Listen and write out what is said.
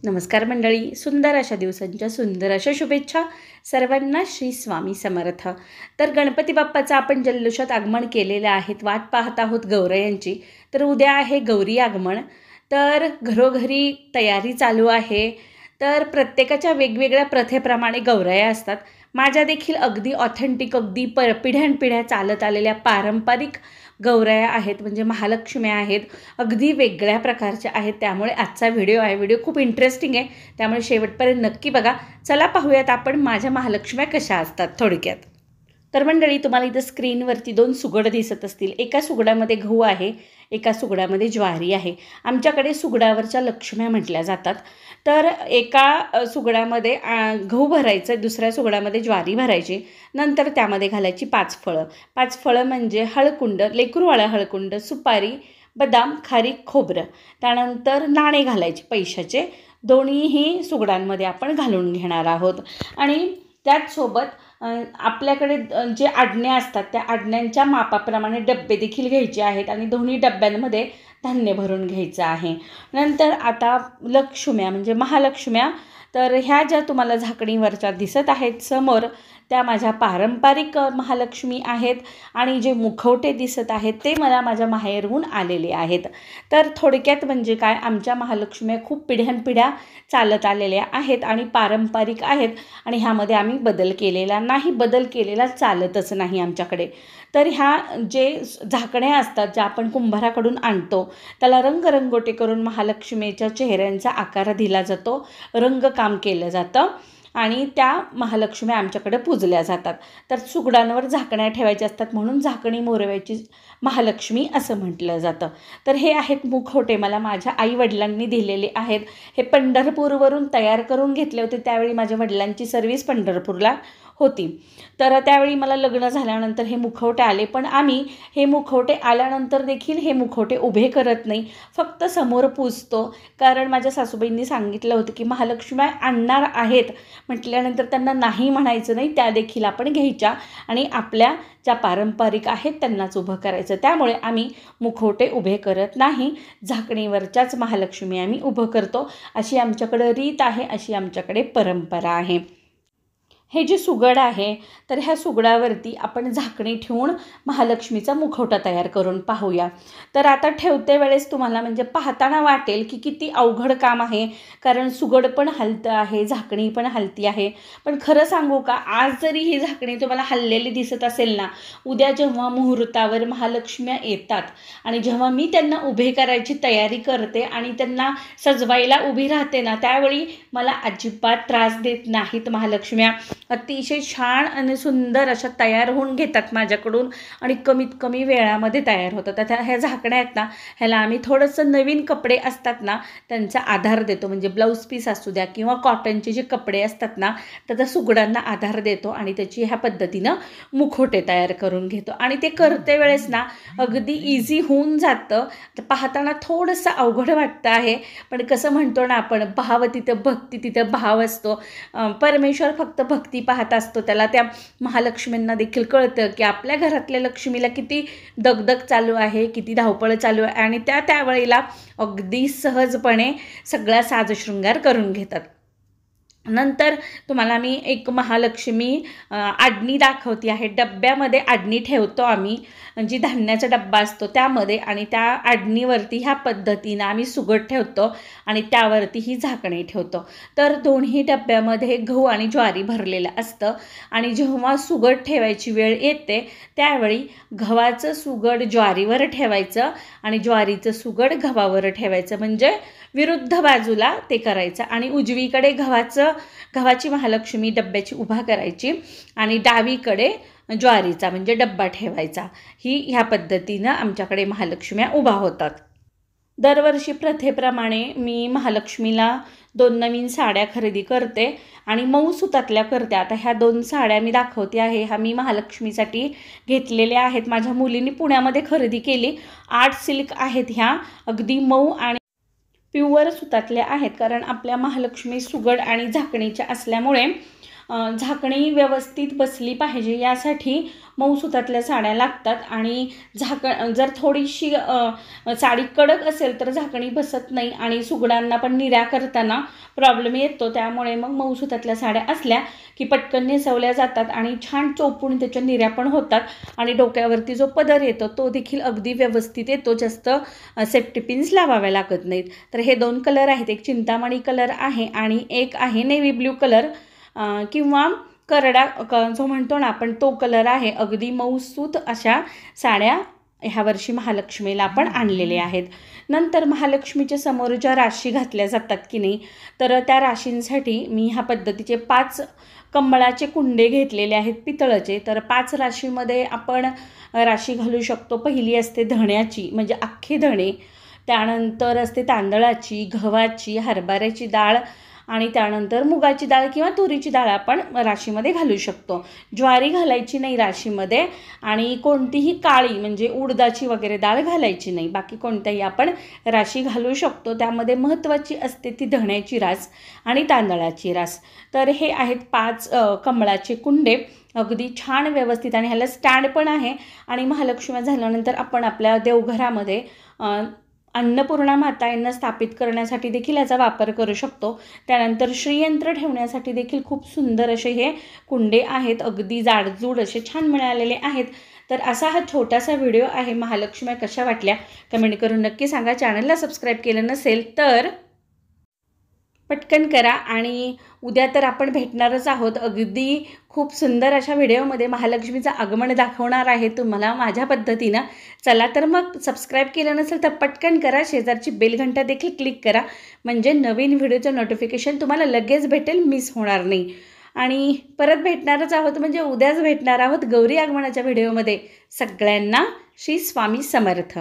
नमस्कार मंडळी, सुंदर अशा दिवसांच्या सुंदर अशा शुभेच्छा सर्वांना. श्री स्वामी समर्थ. तर गणपती बाप्पाचं आपण जल्लोषात आगमन केलेलं आहे. वाट पाहत आहोत गौरयांची. तर उद्या आहे गौरी आगमन. तर घरोघरी तयारी चालू आहे. तर प्रत्येकाच्या वेगवेगळ्या प्रथेप्रमाणे गौरया असतात. माझ्या देखील अगदी ऑथेंटिक, अगदी पिढ्यानपिढ्या चालत आलेल्या पारंपरिक गौरया आहेत, म्हणजे महालक्ष्म्या आहेत. अगदी वेगळ्या प्रकारच्या आहेत. त्यामुळे आजचा व्हिडिओ खूप इंटरेस्टिंग आहे. त्यामुळे शेवटपर्यंत नक्की बघा. चला पाहूयात आपण माझ्या महालक्ष्म्या कशा असतात थोडक्यात. तर मंडळी, तुम्हाला इथं स्क्रीनवरती 2 सुगड दिसत असतील. एका सुगडामध्ये गहू आहे, एका सुगडामध्ये ज्वारी आहे. आमच्याकडे सुगडावरच्या लक्ष्म्या म्हटल्या जातात. तर एका सुगडामध्ये गहू भरायचं, दुसऱ्या सुगडामध्ये ज्वारी भरायची. नंतर त्यामध्ये घालायची 5 फळं. 5 फळं म्हणजे हळकुंड, लेकरूवाळा हळकुंड, सुपारी, बदाम, खारीक, खोबरं. त्यानंतर नाणे घालायचे पैशाचे. दोन्हीही सुगडांमध्ये आपण घालून घेणार आहोत. आणि त्याचसोबत आपल्याकडे जे आडण्या असतात त्या आडण्यांच्या मापाप्रमाणे डब्बे देखील घ्यायचे आहेत आणि दोन्ही डब्यांमध्ये धान्य भरून घ्यायचं आहे. नंतर आता लक्ष्म्या म्हणजे महालक्ष्म्या, तर ह्या ज्या तुम्हाला झाकणीवरच्या दिसत आहेत समोर, त्या माझ्या पारंपरिक महालक्ष्मी आहेत. आणि जे मुखवटे दिसत आहेत ते मला माझ्या माहेरहून आलेले आहेत. तर थोडक्यात म्हणजे काय, आमच्या महालक्ष्म्या खूप पिढ्यानपिढ्या चालत आलेल्या आहेत आणि पारंपरिक आहेत. आणि ह्यामध्ये आम्ही बदल केलेला नाही, बदल केलेला चालतच नाही आमच्याकडे. तर ह्या जे झाकण्या असतात ज्या आपण कुंभाराकडून आणतो, त्याला रंगरंगोटी करून महालक्ष्मीच्या चेहऱ्यांचा आकार दिला जातो, रंगकाम केलं जातं आणि त्या महालक्ष्म्या आमच्याकडे पूजल्या जातात. तर सुगडांवर झाकण्या ठेवायच्या असतात म्हणून झाकणी मोरव्याची महालक्ष्मी असं म्हटलं जातं. तर हे आहेत मुखवटे, मला माझ्या आईवडिलांनी दिलेले आहेत. हे पंढरपूरवरून तयार करून घेतले होते. त्यावेळी माझ्या वडिलांची सर्व्हिस पंढरपूरला होती. तर त्यावेळी मला लग्न झाल्यानंतर हे मुखवटे आले. पण आम्ही हे मुखवटे आल्यानंतर देखील हे मुखवटे उभे करत नाही, फक्त समोर पूजतो. कारण माझ्या सासूबाईंनी सांगितलं होतं की महालक्ष्म्या आणणार आहेत म्हटल्यानंतर त्यांना नाही म्हणायचं नाही, त्या देखील आपण घ्यायच्या आणि आपल्या ज्या पारंपरिक आहेत त्यांनाच उभं करायचं. त्यामुळे आम्ही मुखवटे उभे करत नाही, झाकणीवरच्याच महालक्ष्मी आम्ही उभं करतो. अशी आमच्याकडं रीत आहे, अशी आमच्याकडे परंपरा आहे. हे जे सुगड आहे, तर ह्या सुगडावरती आपण झाकणी ठेवून महालक्ष्मीचा मुखवटा तयार करून पाहूया. तर आता ठेवते वेळेस तुम्हाला म्हणजे पाहताना वाटेल की किती अवघड काम आहे, कारण सुगड पण हलतं आहे, झाकणी पण हलती आहे. पण खरं सांगू का, आज जरी ही झाकणी तुम्हाला हललेली दिसत असेल ना, उद्या जेव्हा मुहूर्तावर महालक्ष्म्या येतात आणि जेव्हा मी त्यांना उभे करायची तयारी करते आणि त्यांना सजवायला उभी राहते ना, त्यावेळी मला अजिबात त्रास देत नाहीत महालक्ष्म्या. अतिशय छान आणि सुंदर अशा तयार होऊन घेतात माझ्याकडून आणि कमीत कमी वेळामध्ये तयार होतात. आता ह्या झाकण्या आहेत ना, ह्याला आम्ही थोडंसं नवीन कपडे असतात ना त्यांचा आधार देतो, म्हणजे ब्लाऊज पीस असू द्या किंवा कॉटनचे जे कपडे असतात ना, त्याचा सुगडांना आधार देतो आणि त्याची ह्या पद्धतीनं मुखोटे तयार करून घेतो. आणि ते करते वेळेस ना अगदी इझी होऊन जातं. पाहताना थोडंसं अवघड वाटतं आहे, पण कसं म्हणतो ना आपण, भाव तिथं भक्ती तिथं भाव असतो. परमेश्वर फक्त भक्ती पाहत असतो. त्याला त्या महालक्ष्मींना देखील कळतं की आपल्या घरातल्या लक्ष्मीला किती दगदग चालू आहे, किती धावपळ चालू आहे आणि त्यावेळेला अगदी सहजपणे सगळा साजशृंगार करून घेतात. नंतर तुम्हाला मी एक महालक्ष्मी आडणी दाखवते आहे. डब्यामध्ये आडणी ठेवतो आम्ही, जी धान्याचा डब्बा असतो त्यामध्ये, आणि त्या आडणीवरती ह्या पद्धतीनं आम्ही सुगड ठेवतो आणि त्यावरती ही झाकणी ठेवतो. तर दोन्ही डब्यामध्ये गहू आणि ज्वारी भरलेलं असतं आणि जेव्हा सुगड ठेवायची वेळ येते त्यावेळी गव्हाचं सुगड ज्वारीवर ठेवायचं आणि ज्वारीचं सुगड गव्हावर ठेवायचं, म्हणजे विरुद्ध बाजूला ते करायचं. आणि उजवीकडे गव्हाची महालक्ष्मी डब्याची उभा करायची आणि डावीकडे ज्वारीचा म्हणजे डब्बा ठेवायचा. ह्या पद्धतीनं आमच्याकडे महालक्ष्म्या उभा होतात. दरवर्षी प्रथेप्रमाणे मी महालक्ष्मीला 2 नवीन साड्या खरेदी करते आणि मऊ सुतातल्या करते. आता ह्या 2 साड्या मी दाखवते आहे, ह्या मी महालक्ष्मीसाठी घेतलेल्या आहेत. माझ्या मुलींनी पुण्यामध्ये खरेदी केली. आर्ट सिल्क आहेत ह्या, अगदी मऊ आणि प्युअर सुतातल्या आहेत. कारण आपल्या महालक्ष्मी सुगड आणि झाकणीच्या असल्यामुळे झाकणी व्यवस्थित बसली पाहिजे यासाठी मऊ सुतातल्या साड्या लागतात. आणि जर थोडीशी साडी कडक असेल तर झाकणी बसत नाही आणि सुगडांना पण निऱ्या करताना प्रॉब्लेम येतो. त्यामुळे मग मऊ सुतातल्या साड्या असल्या की पटकन नेसवल्या जातात आणि छान चोपून त्याच्या निऱ्या पण होतात आणि डोक्यावरती जो पदर येतो तो देखील अगदी व्यवस्थित येतो. जास्त सेफ्टी पिन्स लावाव्या लागत नाहीत. तर हे 2 कलर आहेत, एक चिंतामणी कलर आहे आणि एक आहे नेव्ही ब्ल्यू कलर किंवा करडा जो म्हणतो ना आपण तो कलर आहे. अगदी मऊसूत अशा साड्या ह्या वर्षी महालक्ष्मीला आपण आणलेले आहेत. नंतर महालक्ष्मीच्या समोर ज्या राशी घातल्या जातात की नाही, तर त्या राशींसाठी मी ह्या पद्धतीचे 5 कमळाचे कुंडे घेतलेले आहेत पितळाचे. तर 5 राशीमध्ये आपण राशी घालू शकतो. पहिली असते धण्याची म्हणजे अख्खे धणे, त्यानंतर असते तांदळाची, गव्हाची, हरभऱ्याची डाळ आणि त्यानंतर मुगाची डाळ किंवा तुरीची डाळ आपण राशीमध्ये घालू शकतो. ज्वारी घालायची नाही राशीमध्ये आणि कोणतीही काळी म्हणजे उडदाची वगैरे डाळ घालायची नाही. बाकी कोणत्याही आपण राशी घालू शकतो. त्यामध्ये महत्त्वाची असते ती धण्याची रास आणि तांदळाची रास. तर हे आहेत 5 कमळाचे कुंडे, अगदी छान व्यवस्थित आणि ह्याला स्टँड पण आहे. आणि महालक्ष्मी झाल्यानंतर आपण आपल्या देवघरामध्ये अन्नपूर्णा माता यांना स्थापित करण्यासाठी देखील याचा वापर करू शकतो. त्यानंतर श्रीयंत्र ठेवण्यासाठी देखील खूप सुंदर असे हे कुंडे आहेत, अगदी जाडजूड असे छान मिळालेले आहेत. तर असा हा छोटासा व्हिडिओ आहे. महालक्ष्मी कशा वाटल्या कमेंट करून नक्की सांगा. चॅनलला सबस्क्राईब केलं नसेल तर पटकन करा. आणि उद्या तर आपण भेटणारच आहोत. अगदी खूप सुंदर अशा व्हिडिओमध्ये महालक्ष्मीचं आगमन दाखवणार आहे तुम्हाला माझ्या पद्धतीनं. चला तर मग सबस्क्राईब केलं नसेल तर पटकन करा. शेजारची बेलघंटा देखील क्लिक करा म्हणजे नवीन व्हिडिओचं नोटिफिकेशन तुम्हाला लगेच भेटेल, मिस होणार नाही. आणि परत भेटणारच आहोत म्हणजे उद्याच भेटणार आहोत गौरी आगमनाच्या व्हिडिओमध्ये. सगळ्यांना श्री स्वामी समर्थ.